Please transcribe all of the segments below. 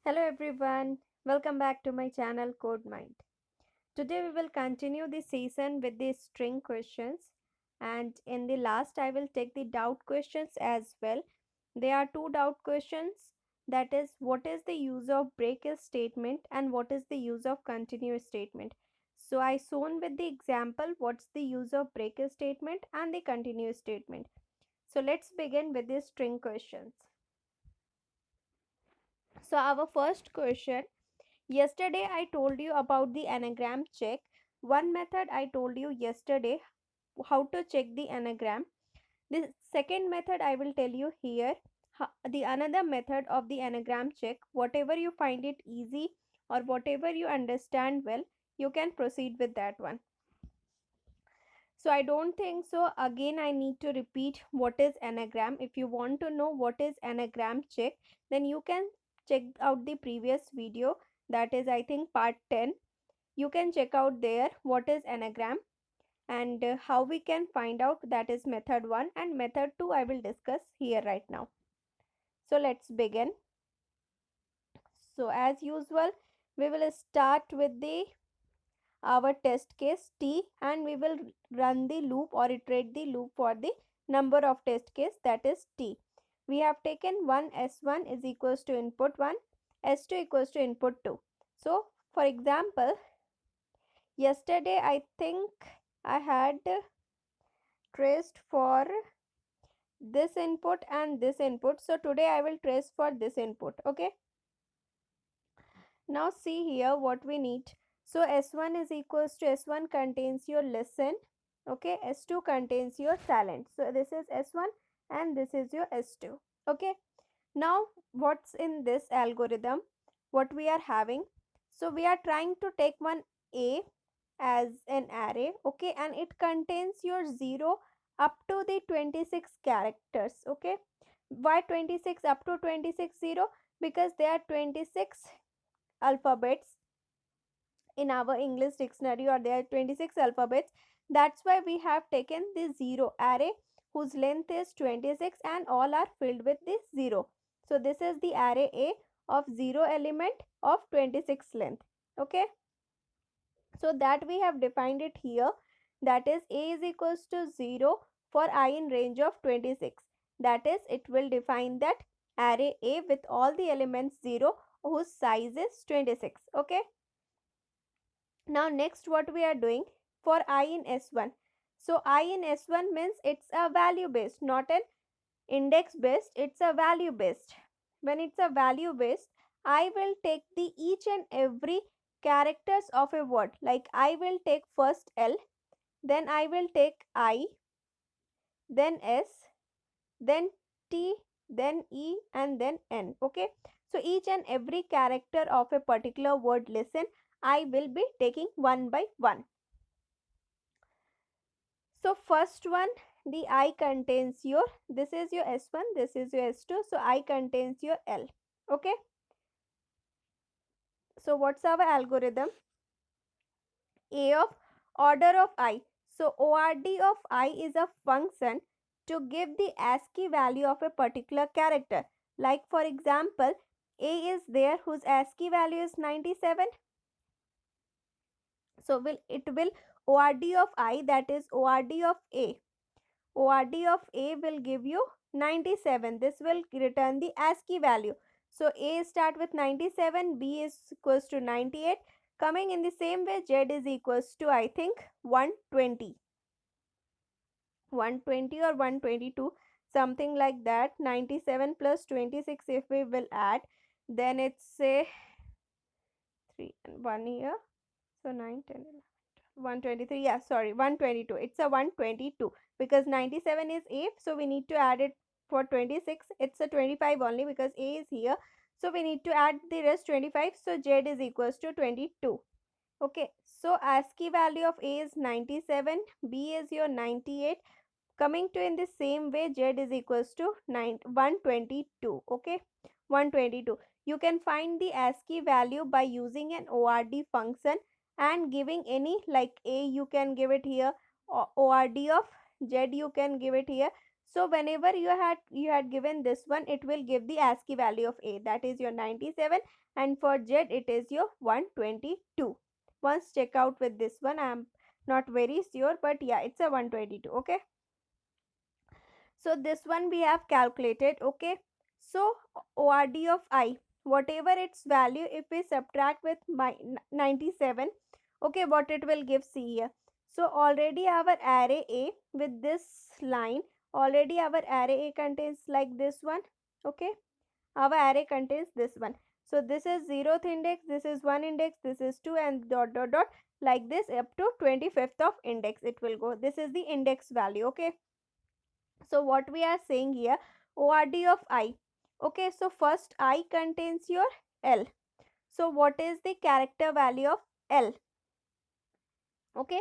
Hello everyone, welcome back to my channel Code Mind. Today we will continue the season with the string questions, and in the last I will take the doubt questions as well. There are two doubt questions, that is what is the use of break if statement and what is the use of continuous statement. So I shown with the example what's the use of break if statement and the continuous statement. So let's begin with the string questions. So our first question. Yesterday, I told you about the anagram check. One method I told you yesterday how to check the anagram. The second method I will tell you here. The another method of the anagram check. Whatever you find it easy or whatever you understand well, you can proceed with that one. So I don't think so. Again, I need to repeat what is anagram. If you want to know what is anagram check, then you can check out the previous video. That is, I think, part 10. You can check out there what is anagram and how we can find out. That is method 1, and method 2 I will discuss here right now. So let's begin. So as usual, we will start with the our test case t, and we will run the loop or iterate the loop for the number of test case, that is t. We have taken one s1 is equals to input 1, s2 equals to input 2. So for example, yesterday I think I had traced for this input and this input. So today I will trace for this input. Okay. Now see here what we need. So S1 is equals to S1 contains your listen. Okay. S2 contains your silent. So this is S1 and this is your S2. Okay. Now what's in this algorithm? What we are having? So we are trying to take one A as an array. Okay. And it contains your 0 up to the 26 characters. Okay. Why 26 up to 26 0? Because there are 26 alphabets in our English dictionary, or there are 26 alphabets. That's why we have taken the 0 array whose length is 26 and all are filled with this 0. So this is the array A of 0 element of 26 length. Okay. So that we have defined it here, that is A is equals to 0 for I in range of 26. That is, it will define that array A with all the elements 0 whose size is 26. Okay. Now next what we are doing for I in S1. So I in S1 means it's a value based, not an index based, it's a value based. When it's a value based, I will take the each and every characters of a word. Like I will take first L, then I will take I, then S, then T, then E, and then N. Okay. So each and every character of a particular word listen, I will be taking one by one. So first one, the I contains your, this is your S1, this is your S2. So I contains your L. Okay. So what's our algorithm? A of order of I. So ORD of I is a function to give the ASCII value of a particular character. Like for example, A is there whose ASCII value is 97. So it will ORD of I, that is ORD of A. ORD of A will give you 97. This will return the ASCII value. So A start with 97, B is equals to 98. Coming in the same way, Z is equals to, I think, 120. 120 or 122, something like that. 97 plus 26 if we will add, then it's say 3 and 1 here. So 9, 10, 11, 123. Yeah, sorry, 122. It's a 122 because 97 is A, so we need to add it for 26. It's a 25 only because A is here. So we need to add the rest 25. So Z is equals to 22. Okay, so ASCII value of A is 97, B is your 98. Coming to in the same way, Z is equals to 122. Okay, 122. You can find the ASCII value by using an ORD function and giving any, like A you can give it here, or ORD of Z you can give it here. So whenever you had given this one, it will give the ASCII value of A, that is your 97, and for Z it is your 122. Once check out with this one. I am not very sure, but yeah, it's a 122. Okay. So this one we have calculated. Okay. So ORD of I, whatever its value, if we subtract with 97, okay, what it will give, see here. So already our array A with this line, already our array A contains like this one. Okay. Our array contains this one. So this is 0th index, this is 1 index, this is 2, and dot dot dot, like this up to 25th of index it will go. This is the index value. Okay. So what we are saying here, ORD of I. Okay, so first I contains your L. So what is the character value of L? Okay,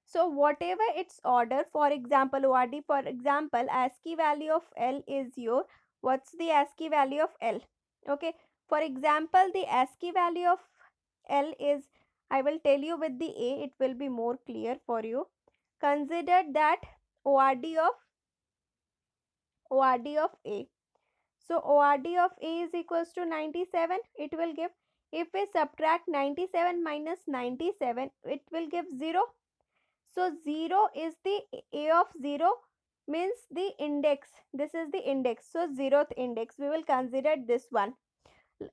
so whatever its order, for example, ORD, for example, ASCII value of L is your, what's the ASCII value of L? Okay, for example, the ASCII value of L is, I will tell you with the A, it will be more clear for you. Consider that ORD of A. So ORD of A is equals to 97. It will give, if we subtract 97 minus 97, it will give 0. So 0 is the A of 0, means the index. This is the index. So 0th index. We will consider this one.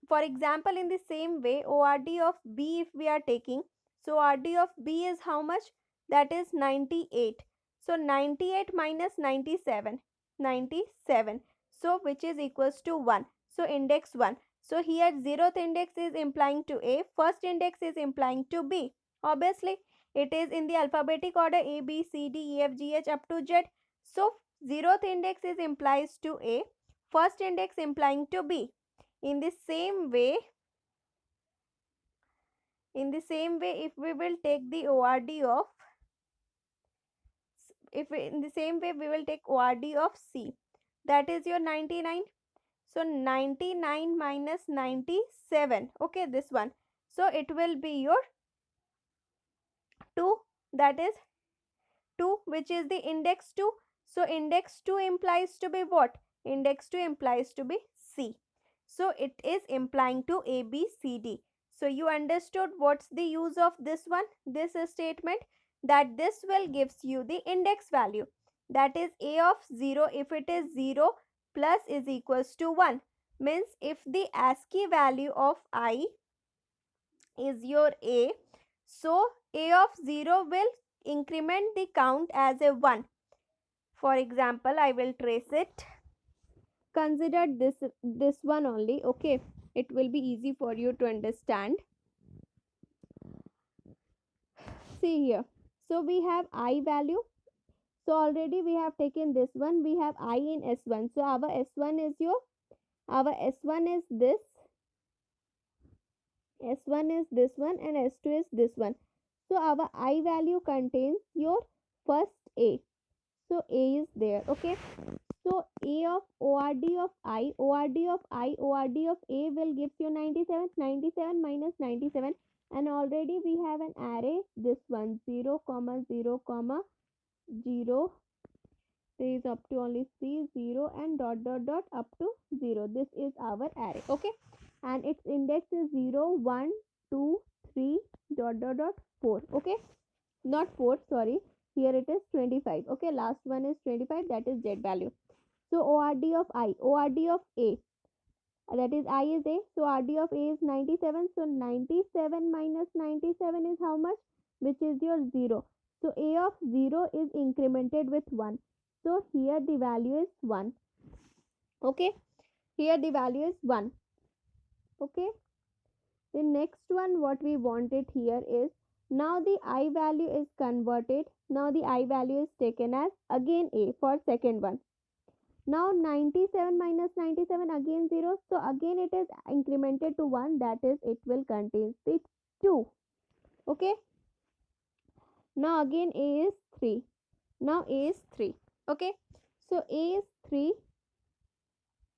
For example, in the same way, ORD of B if we are taking, so ORD of B is how much? That is 98. So 98 minus 97, 97. So which is equals to 1. So index 1. So here 0th index is implying to A, first index is implying to B. Obviously, it is in the alphabetic order A, B, C, D, E, F, G, H up to Z. So 0th index is implies to A, first index implying to B. In the same way, if we will take the ORD of, in the same way we will take ORD of C, that is your 99. So 99 minus 97, okay, this one. So it will be your 2, that is 2, which is the index 2. So index 2 implies to be what? Index 2 implies to be C. So it is implying to A, B, C, D. So you understood what's the use of this one, this statement, that this will gives you the index value. That is A of 0, if it is 0 plus is equals to 1. Means if the ASCII value of I is your A, so A of 0 will increment the count as a 1. For example, I will trace it. Consider this one only. Okay, it will be easy for you to understand. See here. So we have I value. So already we have taken this one. We have I in S1. So our S1 is this. S1 is this one and S2 is this one. So our I value contains your first A. So A is there. Okay. So A of ORD of I, ORD of I, ORD of A will give you 97, 97 minus 97, and already we have an array, this one, 0, 0, 0, there is up to only 3, 0 and dot dot dot up to 0. This is our array. Okay. And its index is 0, 1, 2, 3, dot dot dot 4. Okay. Not 4, sorry. Here it is 25. Okay. Last one is 25. That is Z value. So ORD of I, ORD of A, that is I is A. So ORD of A is 97. So 97 minus 97 is how much? Which is your 0. So A of 0 is incremented with 1. So here the value is 1. Okay. Here the value is 1. Okay. The next one what we wanted here is, now the I value is converted. Now the I value is taken as again A for second one. Now 97 minus 97 again 0. So again it is incremented to 1, that is it will contain the 2. Okay. Now again A is 3. Now A is 3. Okay. So A is 3.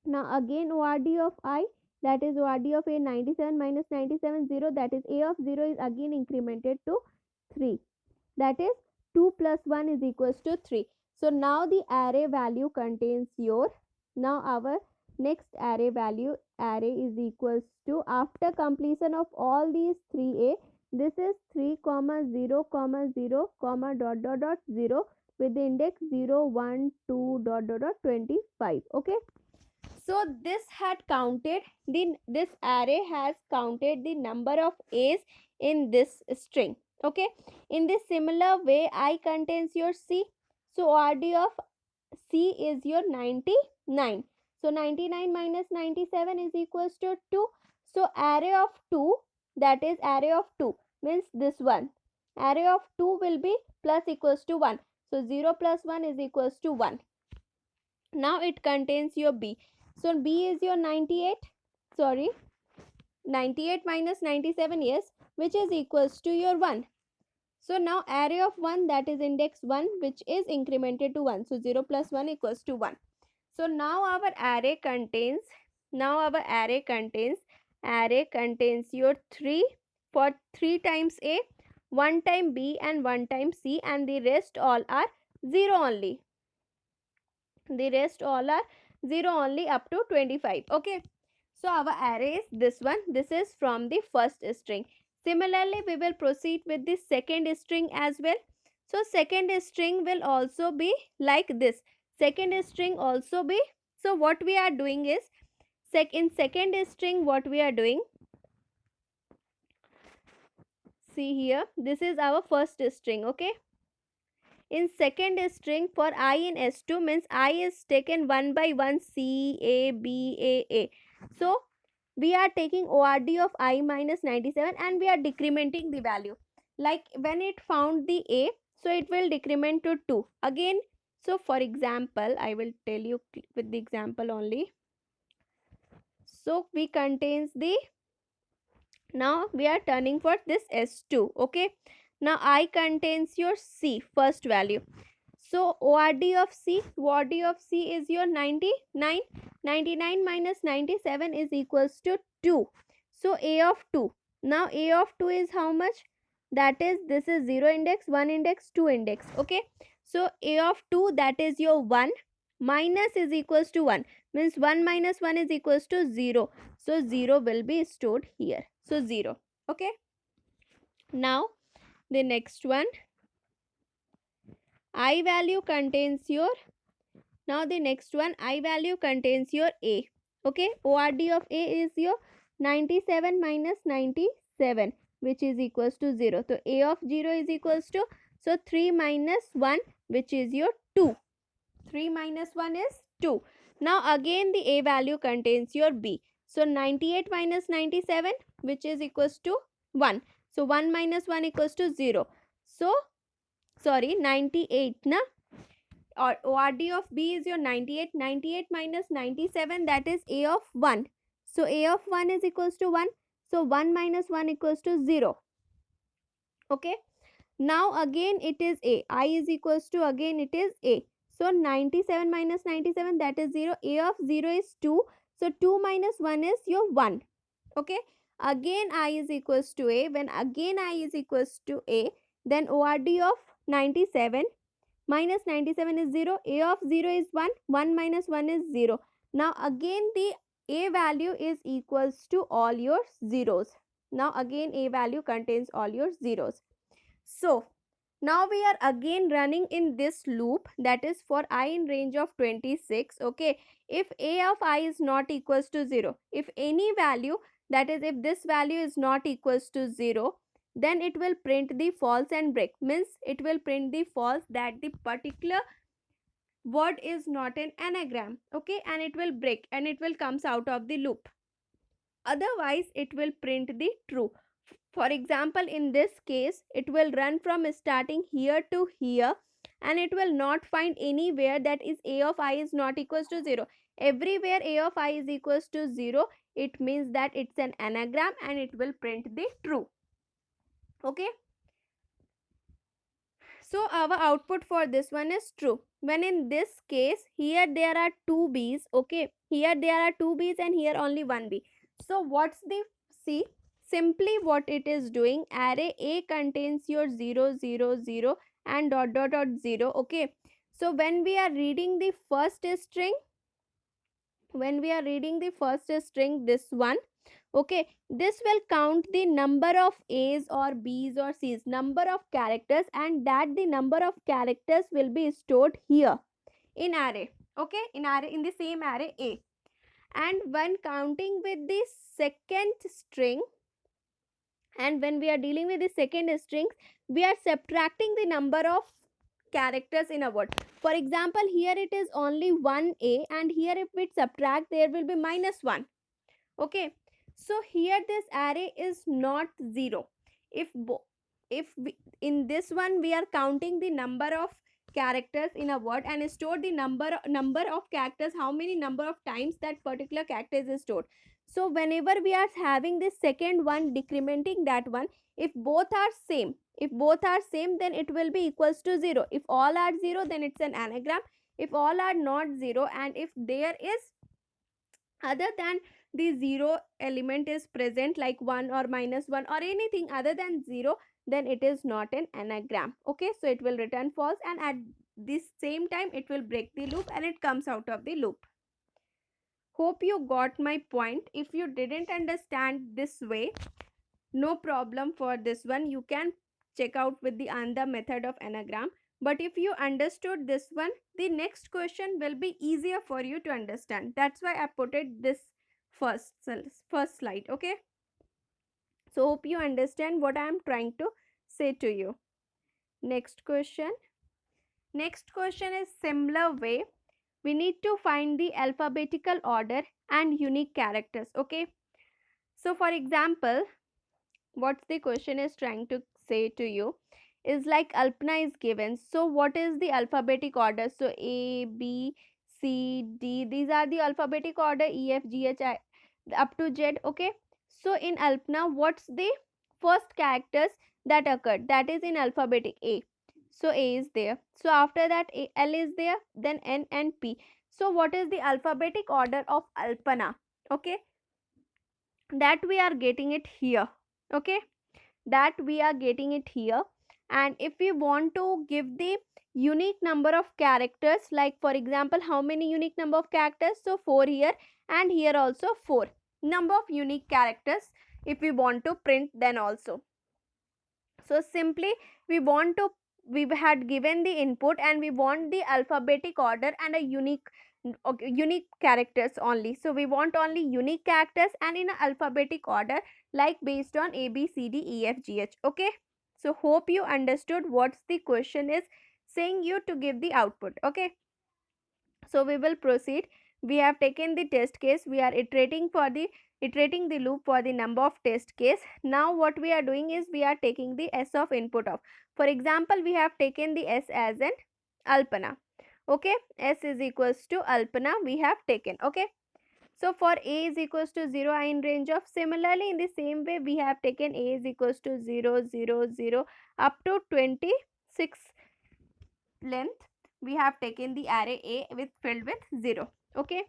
Now again ORD of I, that is ORD of A, 97 minus 97 0, that is A of 0 is again incremented to 3. That is 2 plus 1 is equals to 3. So now the array value contains your, now our next array value, array is equals to, after completion of all these 3a, this is 3 comma 0 comma 0 comma dot dot dot 0 with the index 0 1 2 dot dot dot 25. Okay, so this had counted this array has counted the number of a's in this string. Okay, in this similar way I contains your c, so rd of c is your 99. So 99 minus 97 is equals to 2. So array of 2, that is array of 2 means this one, array of 2 will be plus equals to 1. So 0 plus 1 is equals to 1. Now it contains your b. So b is your 98, sorry, 98 minus 97, yes, which is equals to your 1. So now array of 1, that is index 1, which is incremented to 1. So 0 plus 1 equals to 1. So now our array contains, array contains your 3 for 3 times a, 1 time b and 1 time c, and the rest all are 0 only. The rest all are 0 only up to 25. Okay, so our array is this one. This is from the first string. Similarly, we will proceed with the second string as well. So second string will also be like this. Second string also be, so what we are doing is, in second string what we are doing, see here, this is our first string. Okay, in second string for I in S2 means I is taken one by one, C, A, B, A. So we are taking ORD of I minus 97 and we are decrementing the value. Like when it found the A, so it will decrement to 2. Again, so for example, I will tell you with the example only. So we contains the, now we are turning for this S2. Okay, now I contains your C, first value. So ORD of C, is your 99. 99 minus 97 is equals to 2. So A of 2. Now A of 2 is how much? That is, this is 0 index, 1 index, 2 index. Okay. So A of 2, that is your 1, minus is equals to 1. Means 1 minus 1 is equals to 0. So 0 will be stored here. So 0. Okay. Now the next one, I value contains your, now the next one, I value contains your A. Okay, ORD of A is your 97 minus 97, which is equals to 0. So A of 0 is equals to, so 3 minus 1, which is your 2. 3 minus 1 is 2. Now again the A value contains your B. So 98 minus 97, which is equals to 1. So 1 minus 1 equals to 0. So, sorry, 98 na, or ORD of B is your 98. 98 minus 97, that is A of 1. So A of 1 is equals to 1. So 1 minus 1 equals to 0. Okay. Now again it is A. I is equals to, again it is A. So 97 minus 97, that is 0. A of 0 is 2. So 2 minus 1 is your 1. Okay. Again I is equals to A. When again I is equals to A, then ORD of 97 minus 97 is 0. A of 0 is 1. 1 minus 1 is 0. Now again the A value is equals to all your zeros. Now again A value contains all your zeros. So now we are again running in this loop, that is for I in range of 26. Okay, if A of I is not equals to 0, if any value, that is if this value is not equals to 0, then it will print the false and break. Means it will print the false, that the particular word is not an anagram. Okay, and it will break and it will comes out of the loop. Otherwise it will print the true. For example, in this case, it will run from starting here to here and it will not find anywhere that is A of I is not equals to 0. Everywhere A of I is equals to 0, it means that it's an anagram and it will print the true. Okay. So our output for this one is true. When in this case, here there are two B's. Okay. Here there are two B's and here only one B. So what's the C? Simply what it is doing, array A contains your 0, 0, 0 and dot dot dot 0. Okay. So when we are reading the first string, this one, okay, this will count the number of A's or B's or C's, number of characters, and that the number of characters will be stored here in array, okay, in the same array A. And when counting with the second string, and when we are dealing with the second string, we are subtracting the number of characters in a word. For example, here it is only one A, and here if we subtract, there will be -1. Okay, so here this array is not 0. if if we, in this one we are counting the number of characters in a word and store the number of characters, how many number of times that particular character is stored. So whenever we are having this second one decrementing that one, if both are same, then it will be equals to 0. If all are 0, then it's an anagram. If all are not 0, and if there is other than the 0 element is present, like 1 or -1 or anything other than 0, then it is not an anagram. Okay, so it will return false, and at this same time it will break the loop and it comes out of the loop. Hope you got my point. If you didn't understand this way, no problem for this one, you can check out with the other method of anagram. But if you understood this one, the next question will be easier for you to understand. That's why I put it this first slide. Okay, so hope you understand what I am trying to say to you. Next question is similar way. We need to find the alphabetical order and unique characters. Okay, so for example, what the question is trying to say to you is like Alpna is given. So what is the alphabetic order? So A, B, C, D, these are the alphabetic order, E, F, G, H, I up to Z. Okay, so in Alpna, what's the first characters that occurred? That is in alphabetic A. So A is there. So after that L is there, then N and P. So what is the alphabetic order of Alpana? Okay, that we are getting it here. Okay, that we are getting it here. And if we want to give the unique number of characters, like for example, how many unique number of characters? So 4 here, and here also 4 number of unique characters if we want to print, then also. So simply we had given the input and we want the alphabetic order and a unique characters only. So we want only unique characters and in alphabetic order, like based on A, B, C, D, E, F, G, H. Okay, so hope you understood what's the question is saying you to give the output. Okay, so we will proceed. We have taken the test case. We are iterating the loop for the number of test case. Now what we are doing is we are taking the S of input of. For example, we have taken the S as an Alpana. Okay, S is equals to Alpana we have taken. Okay, so for A is equals to 0, I in range of. Similarly, in the same way, we have taken A is equals to 0, 0, 0 up to 26 length. We have taken the array A with filled with 0. Okay,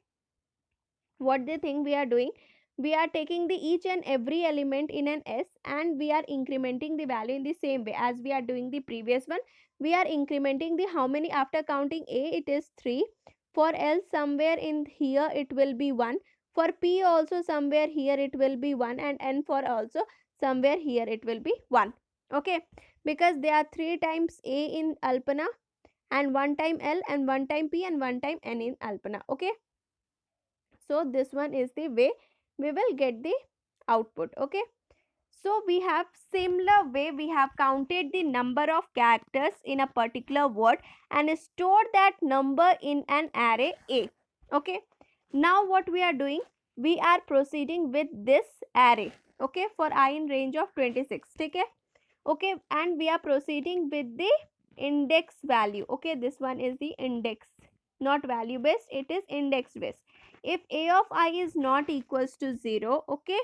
what they think we are doing, we are taking the each and every element in an S and we are incrementing the value in the same way as we are doing the previous one. We are incrementing the how many after counting A, it is 3. For L, somewhere in here it will be 1. For P also somewhere here it will be 1, and N for also somewhere here it will be 1. Okay, because there are 3 times A in Alpana, and 1 time L, and 1 time P, and 1 time N in Alpana. Okay, so this one is the way we will get the output. Okay, so we have similar way, we have counted the number of characters in a particular word and stored that number in an array A. Okay, now what we are doing, we are proceeding with this array. Okay, for I in range of 26. Okay, okay, and we are proceeding with the index value. Okay, this one is the index, not value based, it is index based. If A of I is not equals to 0, okay,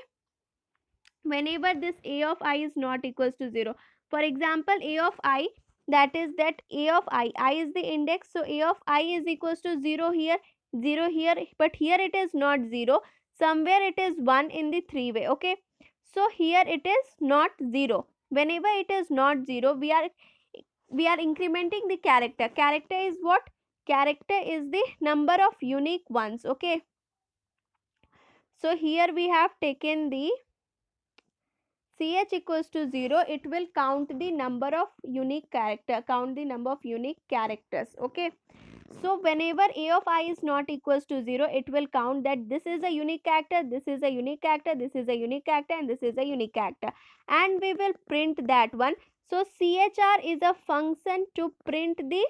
whenever this A of I is not equals to 0, for example, A of I, that is that A of I is the index, so A of I is equals to 0 here, 0 here, but here it is not 0, somewhere it is 1 in the 3 way. Okay, so here it is not 0. Whenever it is not 0, we are incrementing the character. Character is what? character is the number of unique ones. Okay, so here we have taken the ch equals to 0, it will count the number of unique characters. Okay, so whenever a of I is not equals to 0, it will count that this is a unique character, this is a unique character, this is a unique character, and this is a unique character, and we will print that one. So chr is a function to print the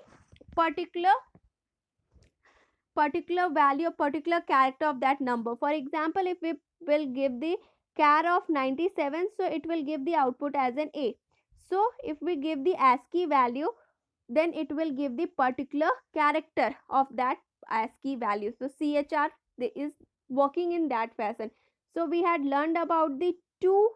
particular value, particular character of that number. For example, if we will give the char of 97, so it will give the output as an a. So if we give the ASCII value, then it will give the particular character of that ASCII value. So chr is working in that fashion. So we had learned about the two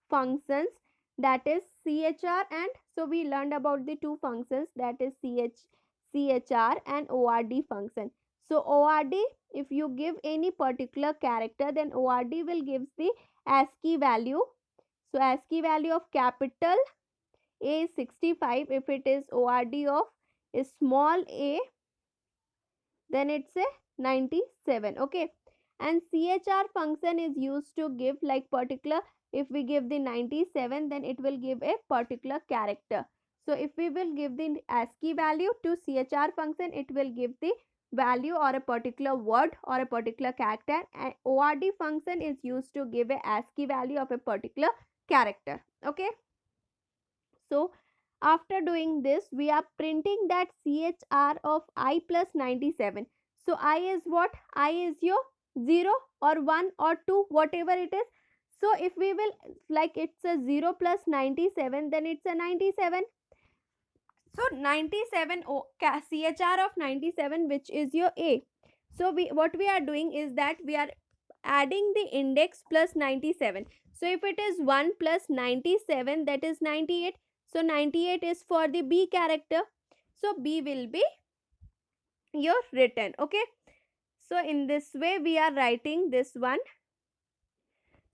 functions, that is chr, and so we learned about the two functions, that is chr and ord function. So ord, if you give any particular character, then ord will give the ASCII value. So ASCII value of capital A is 65. If it is ord of small a, then it's a 97. Okay, and chr function is used to give like particular, if we give the 97, then it will give a particular character. So if we will give the ASCII value to chr function, it will give the value or a particular word or a particular character, and ord function is used to give a ASCII value of a particular character. Okay, so after doing this, we are printing that chr of I plus 97. So I is what? I is your 0 or 1 or 2, whatever it is. So if we will, like it's a 0 plus 97, then it's a 97. So 97 chr of 97, which is your a. So what we are doing is that we are adding the index plus 97. So if it is 1 plus 97, that is 98. So 98 is for the b character. So b will be your written. Okay, so in this way we are writing this one.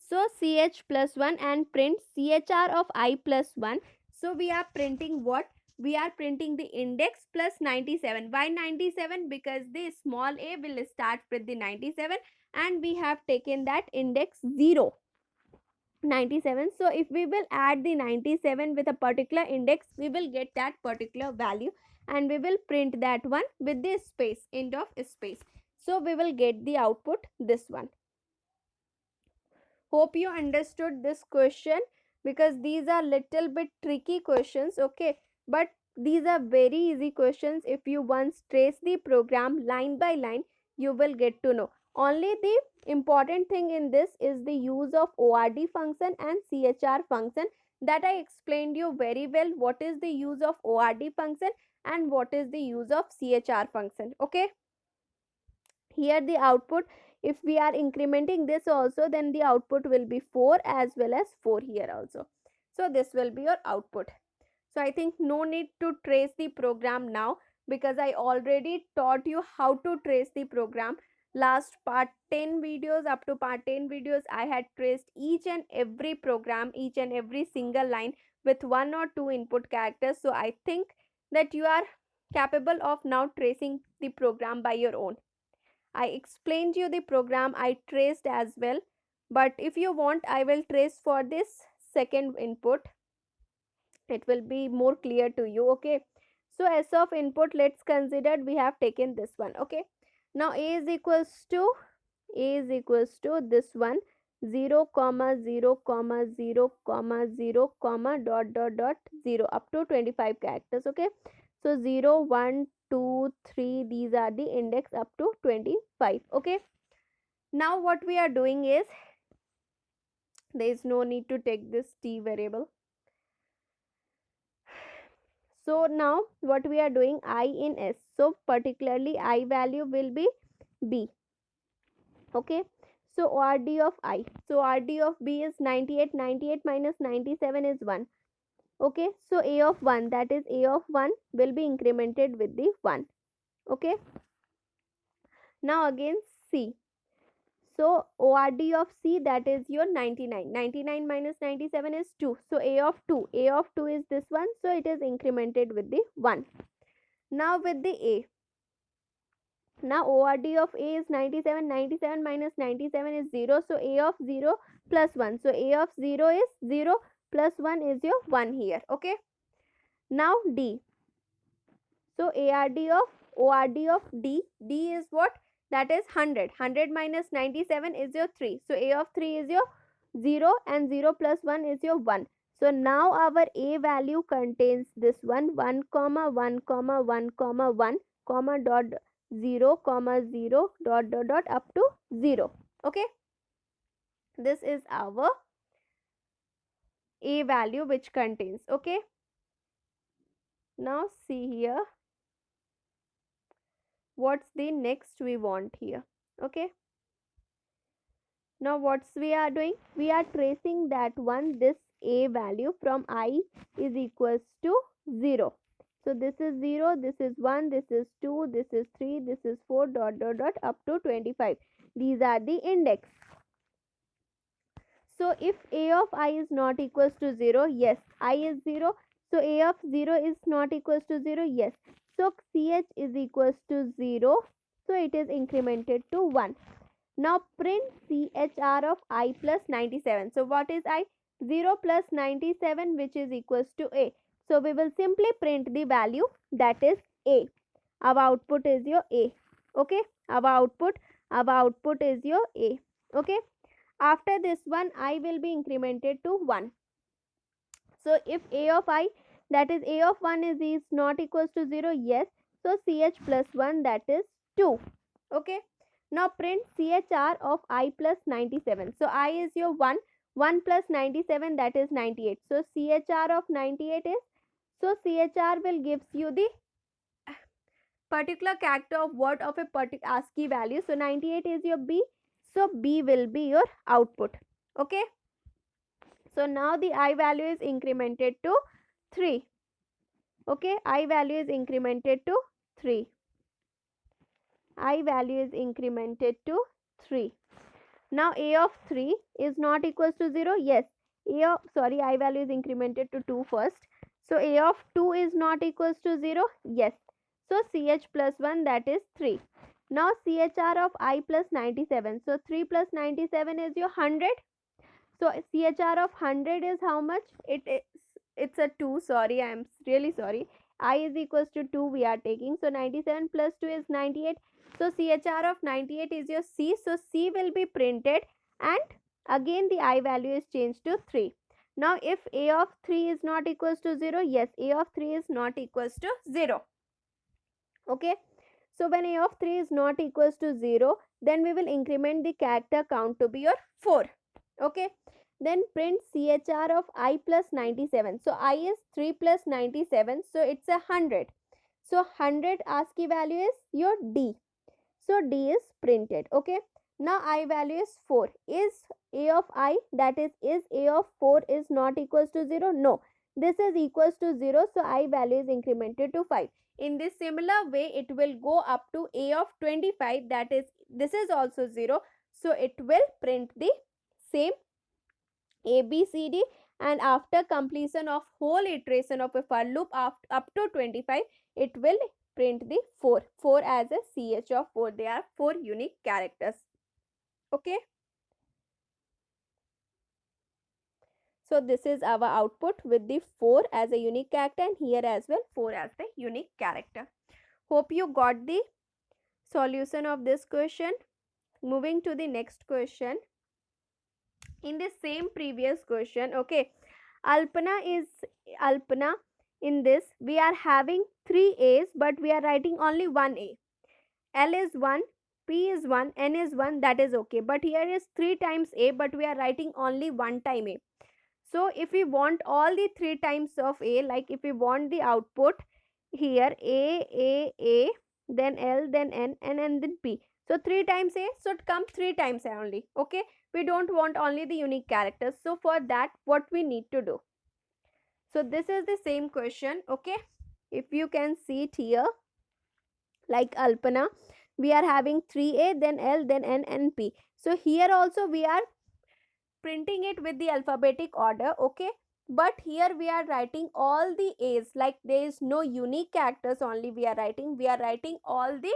So ch plus 1 and print chr of I plus 1. So we are printing what? We are printing the index plus 97. Why 97? Because the small a will start with the 97, and we have taken that index 0. 97. So if we will add the 97 with a particular index, we will get that particular value, and we will print that one with this space, end of space. So we will get the output, this one. Hope you understood this question, because these are little bit tricky questions. Okay, but these are very easy questions. If you once trace the program line by line, you will get to know. Only the important thing in this is the use of ord function and chr function, that I explained you very well, what is the use of ord function and what is the use of chr function. Okay, here the output, if we are incrementing this also, then the output will be 4 as well as 4 here also. So this will be your output. So I think no need to trace the program now, because I already taught you how to trace the program. Last part 10 videos, up to part 10 videos, I had traced each and every program, each and every single line with one or two input characters. So I think that you are capable of now tracing the program by your own. I explained you the program, I traced as well. But if you want, I will trace for this second input. It will be more clear to you. Okay. So S of input, let's consider we have taken this one. Okay. Now A is equals to this one, 0 comma 0 comma 0 comma 0 comma dot dot dot 0 up to 25 characters. Okay, so 0 1 2 3, these are the index up to 25. Okay, now what we are doing is, there is no need to take this t variable. So now what we are doing, I in S, so particularly I value will be B. Okay, so rd of I, so rd of B is 98. 98 minus 97 is 1. Okay, so a of 1, that is a of 1 will be incremented with the 1. Okay, now again C, so ord of C, that is your 99. 99 minus 97 is 2. So a of 2, a of 2 is this one, so it is incremented with the 1. Now with the A, Now ORD of A is 97, 97 minus 97 is 0, so A of 0 plus 1, so A of 0 is 0 plus 1 is your 1 here, okay. Now D, so ORD of D is what? That is 100, 100 minus 97 is your 3, so A of 3 is your 0 and 0 plus 1 is your 1. So now our A value contains this one, 1 comma 1 comma 1 comma 1 comma dot 0 comma 0 dot up to 0, okay. This is our A value which contains, okay. Now see here what's the next we want here, okay. Now what's we are doing? We are tracing that one, this A value from I is equals to 0. So this is 0, this is 1, this is 2, this is 3, this is 4 dot up to 25. These are the index. So if A of I is not equals to 0, yes, I is 0. So A of 0 is not equals to 0, yes. So CH is equals to 0. So it is incremented to 1. Now print CHR of I plus 97. So what is I? 0 plus 97 which is equals to A. So we will simply print the value that is A. Our output is your A. Okay. Our output is your A. Okay. After this one I will be incremented to 1. So if A of I, that is A of 1 is not equals to 0, yes. So CH plus 1, that is 2. Okay. Now print CHR of I plus 97. So I is your 1. 1 plus 97, that is 98. So CHR of 98 is, so CHR will gives you the particular character of word of a particular ASCII value. So 98 is your B. So B will be your output. Okay. So now the I value is incremented to 3. Okay, I value is incremented to 3. I value is incremented to 3. Now A of 3 is not equals to 0. Yes, I value is incremented to 2 first. So A of 2 is not equals to 0. Yes. So CH plus 1, that is 3. Now CHR of I plus 97. So 3 plus 97 is your 100. So CHR of 100 is how much? It's a 2. Sorry, I am really sorry. I is equals to 2 we are taking. So 97 plus 2 is 98. So CHR of 98 is your C. So C will be printed and again the I value is changed to 3. Now if A of 3 is not equals to 0, yes, A of 3 is not equals to 0. Okay. So when A of 3 is not equals to 0, then we will increment the character count to be your 4. Okay. Then print CHR of I plus 97. So I is 3 plus 97. So it's 100. So 100 ASCII value is your D. So D is printed. Okay. Now I value is 4. Is A of I, that is A of 4 is not equals to 0? No. This is equals to 0. So I value is incremented to 5. In this similar way, it will go up to A of 25. That is, this is also 0. So it will print the same A, B, C, D, and after completion of whole iteration of a for loop up to 25, it will print the 4 as a CH of 4. They are 4 unique characters. Okay. So this is our output with the 4 as a unique character and here as well 4 as the unique character. Hope you got the solution of this question. Moving to the next question. In the same previous question, okay, Alpana, in this we are having 3 A's but we are writing only 1 A. L is 1, P is 1, N is 1, that is okay. But here is 3 times A but we are writing only 1 time A. So if we want all the 3 times of A, like if we want the output here A, then L, then N, and then P. So 3 times A should come 3 times A only. Okay. We don't want only the unique characters. So for that, what we need to do? So this is the same question. Okay. If you can see it here, like Alpana, we are having 3A, then L, then N, and P. So here also we are printing it with the alphabetic order. Okay. But here we are writing all the A's, like there is no unique characters only we are writing all the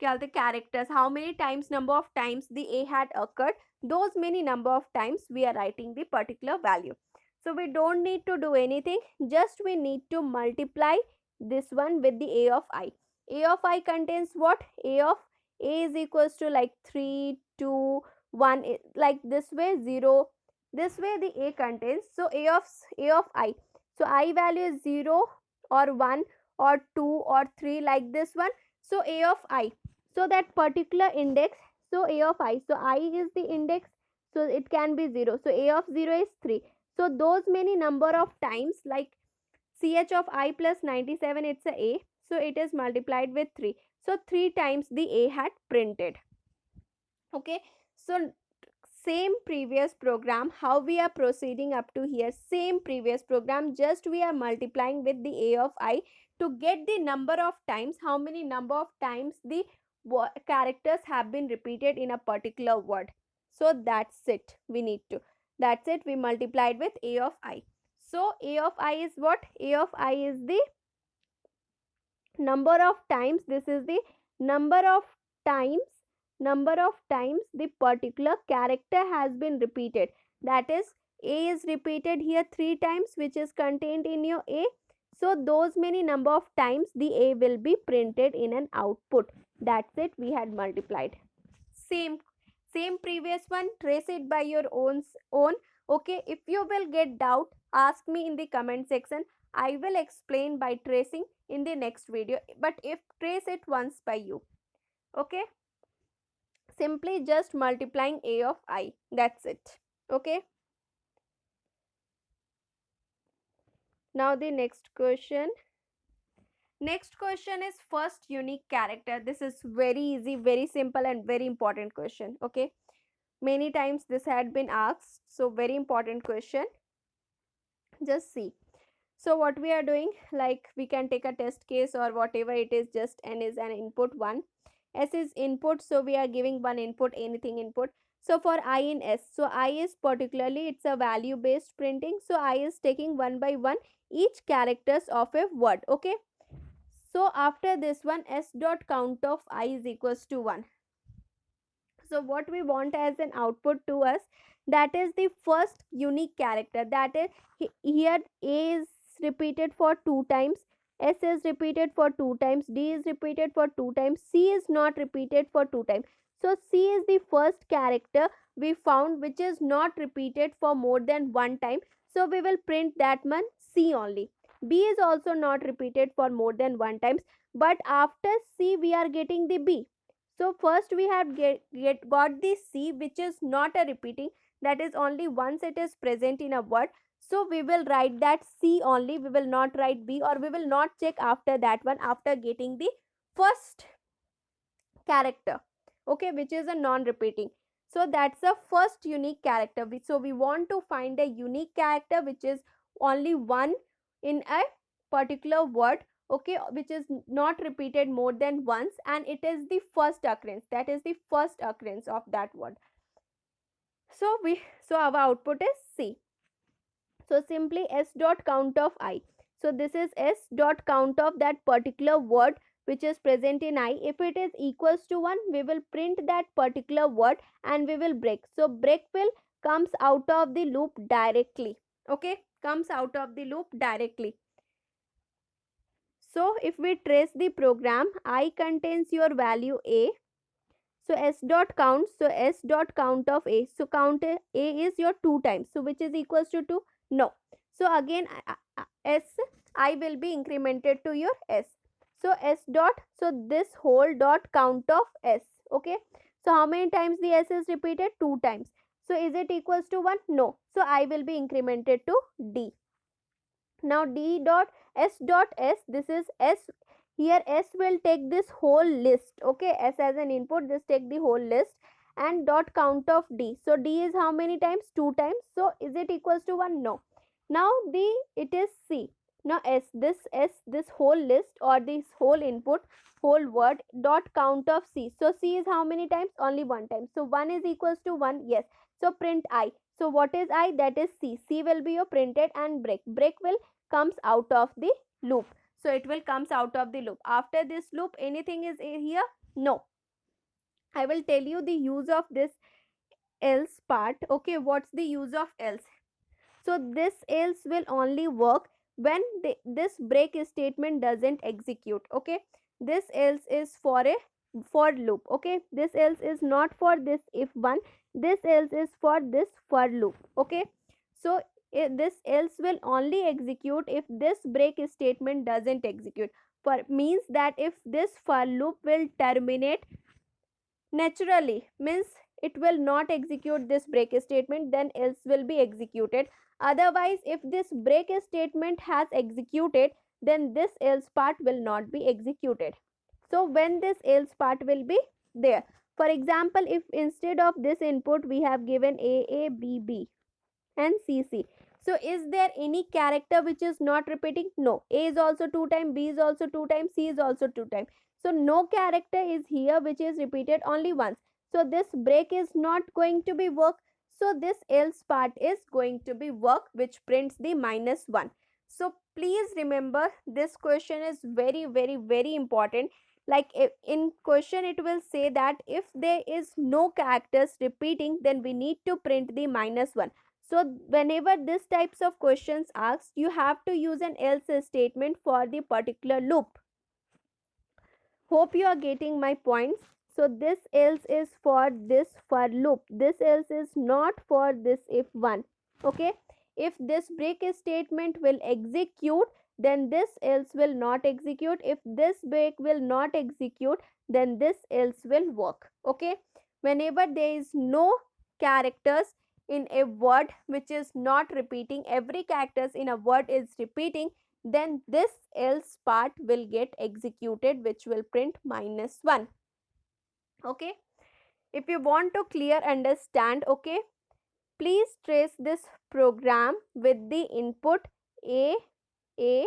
the characters, how many times, number of times the A had occurred, those many number of times we are writing the particular value. So we don't need to do anything, just we need to multiply this one with the A of I. A of I contains what? A of A is equals to like 3, 2, 1, like this way 0. This way the A contains. So A of I. So I value is 0 or 1 or 2 or 3 like this one. So A of I. So that particular index, so A of I. So I is the index. So it can be 0. So A of 0 is 3. So those many number of times like ch of I plus 97, it's a. So it is multiplied with 3. So 3 times the A had printed. Okay. So same previous program, how we are proceeding up to here, same previous program, just we are multiplying with the A of I to get the number of times, how many number of times the characters have been repeated in a particular word. So that's it, we need to, that's it, we multiplied with A of I. So A of I is what? A of I is the number of times, this is the number of times, the particular character has been repeated. That is, A is repeated here 3 times, which is contained in your A. So those many number of times the A will be printed in an output. That's it, we had multiplied. Same previous one, trace it by your own. Okay, if you will get doubt, ask me in the comment section. I will explain by tracing in the next video, but if trace it once by you. Okay, simply just multiplying A of I, that's it. Okay, now the next question. Next question is first unique character. This is very easy, very simple and very important question. Okay, many times this had been asked, so very important question. Just see. So what we are doing, like we can take a test case or whatever it is, just n is an input, 1 s is input, so we are giving one input, anything input. So for I in s, so I is particularly, it's a value based printing, so I is taking one by one each characters of a word. Okay, so after this one, s dot count of I is equals to 1. So what we want as an output to us, that is the first unique character. That is, here A is repeated for 2 times, S is repeated for 2 times, D is repeated for 2 times, C is not repeated for 2 times. So C is the first character we found which is not repeated for more than 1 time. So we will print that one C only. B is also not repeated for more than 1 times, but after C we are getting the B. So first we have got the C, which is not a repeating, that is only once it is present in a word. So we will write that C only, we will not write B, or we will not check after that one, after getting the first character, okay, which is a non-repeating. So that's the first unique character. So we want to find a unique character which is only one in a particular word, okay, which is not repeated more than once, and it is the first occurrence, that is the first occurrence of that word. So our output is C. So simply s dot count of I. So this is s dot count of that particular word which is present in I. If it is equals to 1, we will print that particular word and we will break. So break will comes out of the loop directly. Okay, comes out of the loop directly. So if we trace the program, I contains your value A. So s dot count, so s dot count of A. So count A is your 2 times. So which is equals to 2? No. So again s, I will be incremented to your s. So s dot, so this whole dot count of s. Okay. So how many times the s is repeated? 2 times. So is it equals to 1? No. So I will be incremented to D. Now D dot s, this is s. Here s will take this whole list. Okay, s as an input, just take the whole list, and dot count of D. So D is how many times? 2 times. So is it equals to 1? No. Now it is C. Now this whole list or this whole input, whole word, dot count of C. So C is how many times? Only 1 time. So 1 is equals to 1. Yes. So print I. So what is I? That is C. C will be your printed, and break. Break will comes out of the loop. So it will comes out of the loop. After this loop, anything is here? No. I will tell you the use of this else part. Okay, what's the use of else? So this else will only work when this break statement doesn't execute. Okay, this else is for a for loop. Okay, this else is not for this if one, this else is for this for loop. Okay, so this else will only execute if this break statement doesn't execute. For means that if this for loop will terminate naturally, means it will not execute this break statement, then else will be executed. Otherwise, if this break statement has executed, then this else part will not be executed. So when this else part will be there, for example, if instead of this input we have given a b b and cc, so is there any character which is not repeating? No. A is also two times, b is also two times, c is also two times. So no character is here which is repeated only once. So this break is not going to be work. So this else part is going to be work, which prints the -1. So please remember, this question is very very very important. Like in question it will say that if there is no characters repeating, then we need to print the -1. So whenever this types of questions asked, you have to use an else statement for the particular loop. Hope you are getting my points. So this else is for this for loop. This else is not for this if one. Okay. If this break statement will execute, then this else will not execute. If this break will not execute, then this else will work. Okay. Whenever there is no characters in a word which is not repeating, every characters in a word is repeating, then this else part will get executed, which will print -1. Okay, if you want to clear understand, okay, please trace this program with the input a a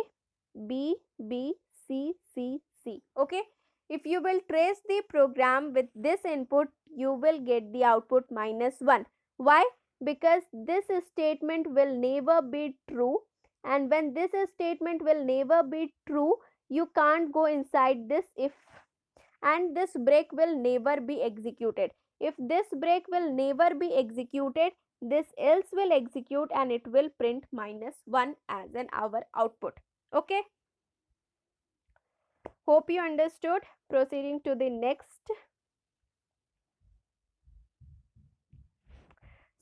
b b c c c. Okay, if you will trace the program with this input, you will get the output -1. Why? Because this statement will never be true, and when this statement will never be true, you can't go inside this if, and this break will never be executed. If this break will never be executed, this else will execute and it will print -1 as an our output. Okay, hope you understood. Proceeding to the next.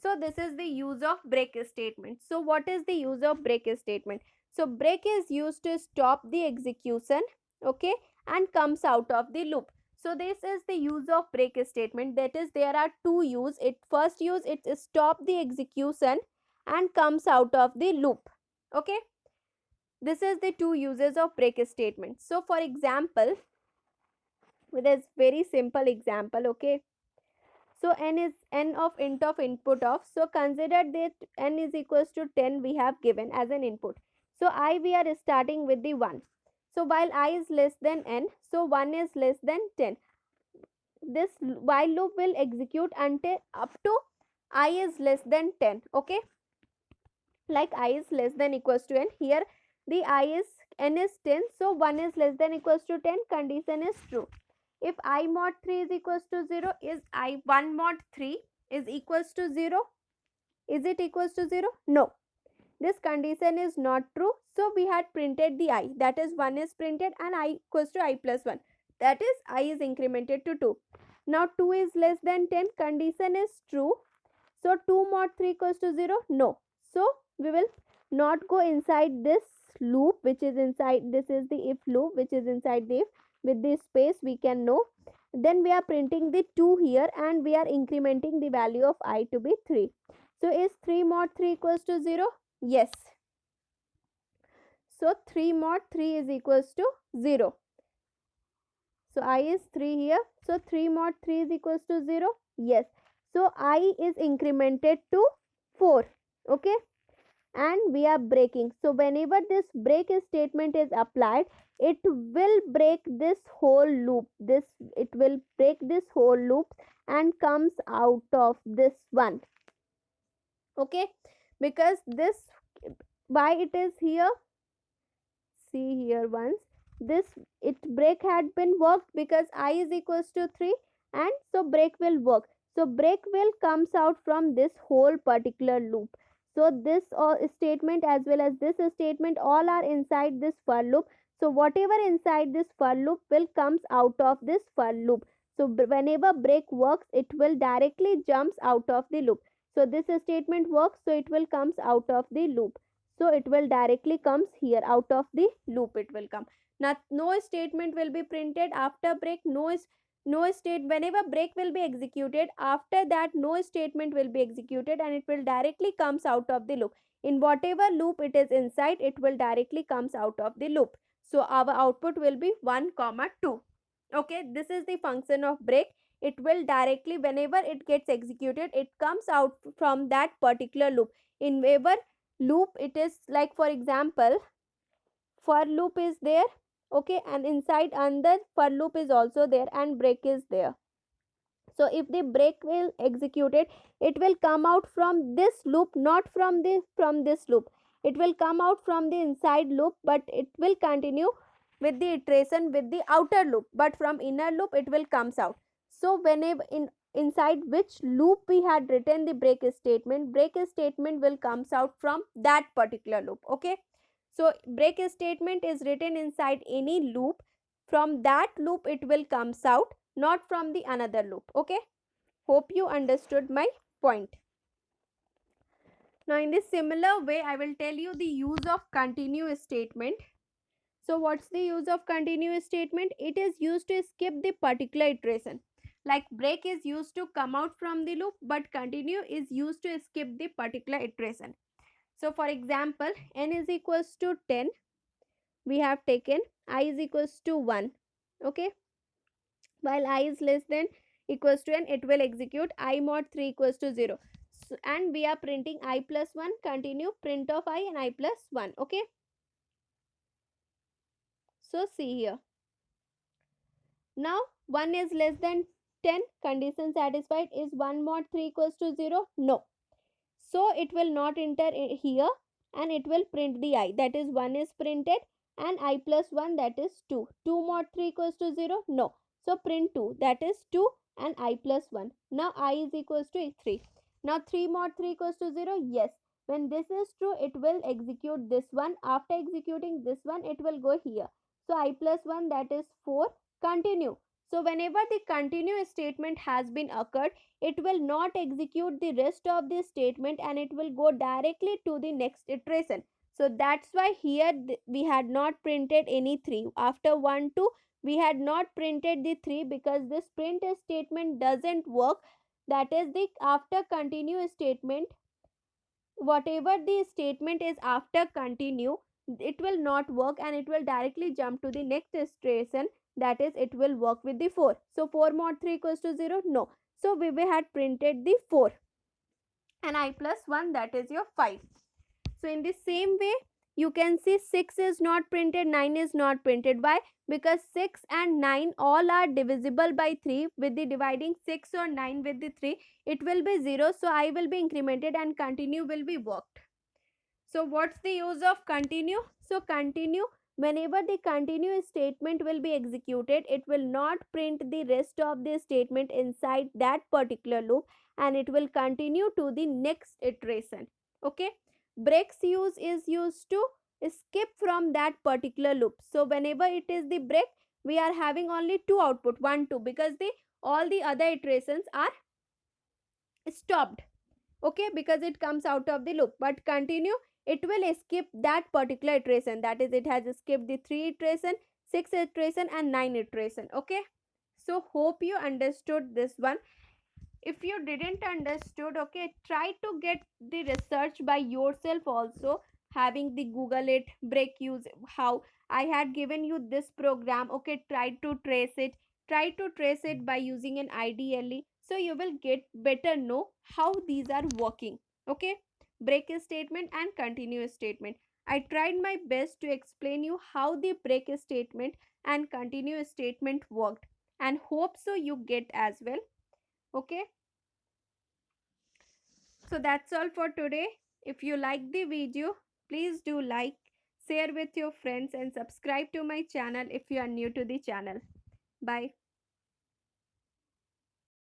So this is the use of break statement. So what is the use of break statement? So break is used to stop the execution, okay, and comes out of the loop. So this is the use of break statement. That is, there are two use. It first use, it is stop the execution and comes out of the loop. Okay, this is the two uses of break statement. So for example, with this very simple example, okay, so n is n of int of input of. So consider that n is equals to 10 we have given as an input. So I we are starting with the 1. So while I is less than n, so 1 is less than 10. This while loop will execute until up to I is less than 10. Okay, like I is less than equals to n. Here the I is n is 10, so 1 is less than equals to 10, condition is true. If I mod 3 is equals to 0, is I 1 mod 3 is equals to 0? Is it equals to 0? No. This condition is not true. So we had printed the I, that is 1 is printed and I equals to I plus 1. That is I is incremented to 2. Now 2 is less than 10, condition is true. So 2 mod 3 equals to 0? No. So we will not go inside this loop which is inside, this is the if loop which is inside the if. With this space we can know. Then we are printing the 2 here and we are incrementing the value of I to be 3. So is 3 mod 3 equals to 0? Yes. So 3 mod 3 is equals to 0. So I is 3 here. So 3 mod 3 is equals to 0. Yes. So I is incremented to 4. Okay. And we are breaking. So whenever this break statement is applied, it will break this whole loop. It will break this whole loop and comes out of this one. Okay. Because this, why it is here? See here once. this it brake had been worked because I is equals to 3, and so brake will work. So brake will comes out from this whole particular loop. So this statement as well as this statement all are inside this for loop. So whatever inside this for loop will comes out of this for loop. So whenever brake works, it will directly jumps out of the loop. So this statement works, so it will comes out of the loop. So it will directly comes here out of the loop it will come. Now no statement will be printed after break. No state whenever break will be executed, after that no statement will be executed and it will directly comes out of the loop. In whatever loop it is inside, it will directly comes out of the loop. So our output will be 1 comma 2. Okay, this is the function of break. It will directly whenever it gets executed, it comes out from that particular loop. In whatever loop it is, like for example, for loop is there, okay, and inside another for loop is also there and break is there. So if the break will executed, it will come out from this loop, not from this loop. It will come out from the inside loop, but it will continue with the iteration with the outer loop, but from inner loop it will comes out. So whenever inside which loop we had written the break statement will comes out from that particular loop. Okay, so break statement is written inside any loop. From that loop it will comes out, not from the another loop. Okay, hope you understood my point. Now in this similar way, I will tell you the use of continuous statement. So what's the use of continuous statement? It is used to skip the particular iteration. Like break is used to come out from the loop, but continue is used to skip the particular iteration. So for example, n is equals to 10, we have taken I is equals to 1. Okay, while I is less than equals to n, it will execute I mod 3 equals to 0. So, and we are printing I plus 1, continue print of I and I plus 1. Okay, so see here. Now 1 is less than 10, condition satisfied. Is 1 mod 3 equals to 0? No. So it will not enter here and it will print the I. That is 1 is printed and I plus 1, that is 2. 2 mod 3 equals to 0? No. So print 2, that is 2 and I plus 1. Now I is equals to 3. Now 3 mod 3 equals to 0? Yes. When this is true, it will execute this one. After executing this one, it will go here. So I plus 1, that is 4. Continue. So whenever the continue statement has been occurred, it will not execute the rest of the statement and it will go directly to the next iteration. So that's why here we had not printed any 3. After 1 2, we had not printed the 3 because this print statement doesn't work. That is the after continue statement, whatever the statement is after continue, it will not work and it will directly jump to the next iteration. That is, it will work with the 4. So 4 mod 3 equals to 0? No. So we had printed the 4 and I plus 1, that is your 5. So in the same way, you can see 6 is not printed, 9 is not printed. Why? Because 6 and 9 all are divisible by 3. With the dividing 6 or 9 with the 3, it will be 0. So I will be incremented and continue will be worked. So what's the use of continue? So continue, whenever the continue statement will be executed, it will not print the rest of the statement inside that particular loop and it will continue to the next iteration. Okay, breaks use is used to skip from that particular loop. So whenever it is the break, we are having only two output, 1 2, because the all the other iterations are stopped. Okay, because it comes out of the loop. But continue, it will skip that particular iteration. That is, it has skipped the 3 iteration, 6 iteration and 9 iteration. Okay, so hope you understood this one. If you didn't understood, okay, try to get the research by yourself also, having the Google it, break use, how I had given you this program. Okay, try to trace it, by using an IDLE, so you will get better know how these are working. Okay, break statement and continuous statement, I tried my best to explain you how the break statement and continuous statement worked, and hope so you get as well. Okay, so that's all for today. If you like the video, please do like, share with your friends, and subscribe to my channel if you are new to the channel. Bye.